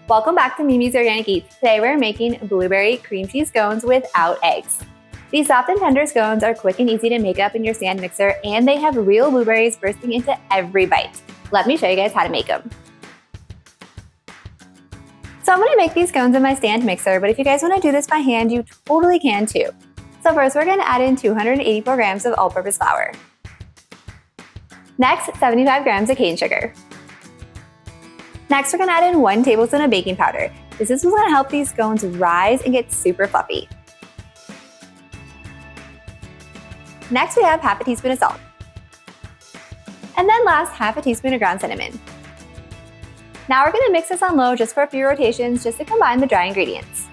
Welcome back to Mimi's Organic Eats. Today we're making blueberry cream cheese scones without eggs. These soft and tender scones are quick and easy to make up in your stand mixer, and they have real blueberries bursting into every bite. Let me show you guys how to make them. So I'm going to make these scones in my stand mixer, but if you guys want to do this by hand, you totally can too. So first we're going to add in 284 grams of all-purpose flour. Next, 75 grams of cane sugar. Next, we're going to add in 1 tablespoon of baking powder. This is what's going to help these scones rise and get super fluffy. Next, we have half a teaspoon of salt. And then last, half a teaspoon of ground cinnamon. Now we're going to mix this on low just for a few rotations just to combine the dry ingredients.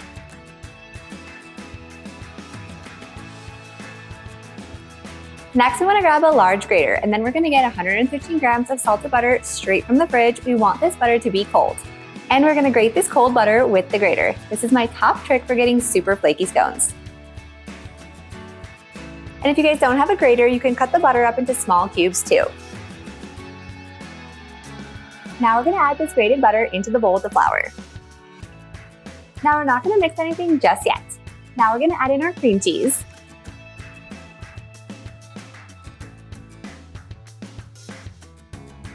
Next, we want to grab a large grater, and then we're going to get 115 grams of salted butter straight from the fridge. We want this butter to be cold. And we're going to grate this cold butter with the grater. This is my top trick for getting super flaky scones. And if you guys don't have a grater, you can cut the butter up into small cubes too. Now we're going to add this grated butter into the bowl with the flour. Now we're not going to mix anything just yet. Now we're going to add in our cream cheese.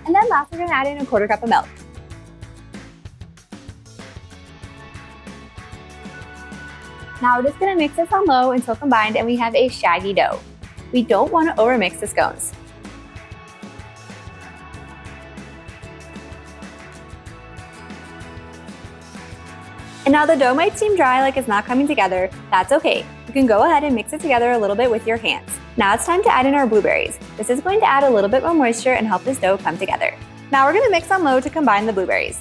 And then last, we're going to add in a 1/4 cup of milk. Now we're just going to mix this on low until combined and we have a shaggy dough. We don't want to overmix the scones. And now the dough might seem dry, like it's not coming together. That's okay. You can go ahead and mix it together a little bit with your hands. Now it's time to add in our blueberries. This is going to add a little bit more moisture and help this dough come together. Now we're going to mix on low to combine the blueberries.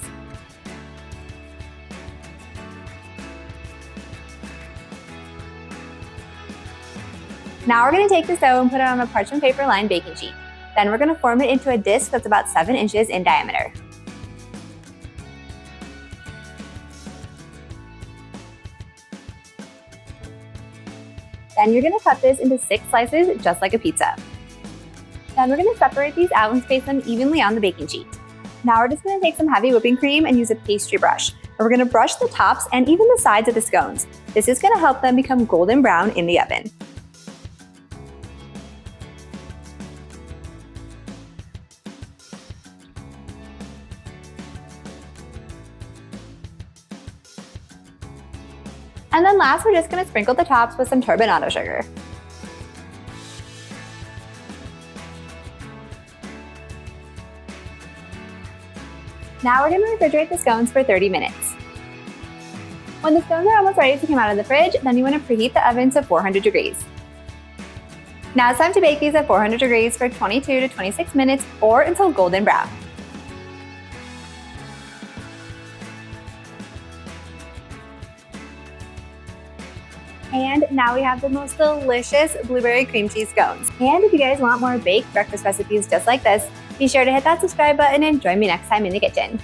Now we're going to take this dough and put it on a parchment paper lined baking sheet. Then we're going to form it into a disc that's about 7 inches in diameter. Then you're going to cut this into 6 slices just like a pizza. Then we're going to separate these out and space them evenly on the baking sheet. Now we're just going to take some heavy whipping cream and use a pastry brush. We're going to brush the tops and even the sides of the scones. This is going to help them become golden brown in the oven. And then last, we're just going to sprinkle the tops with some turbinado sugar. Now we're going to refrigerate the scones for 30 minutes. When the scones are almost ready to come out of the fridge, then you want to preheat the oven to 400 degrees. Now it's time to bake these at 400 degrees for 22 to 26 minutes or until golden brown. And now we have the most delicious blueberry cream cheese scones. And if you guys want more baked breakfast recipes just like this, be sure to hit that subscribe button and join me next time in the kitchen.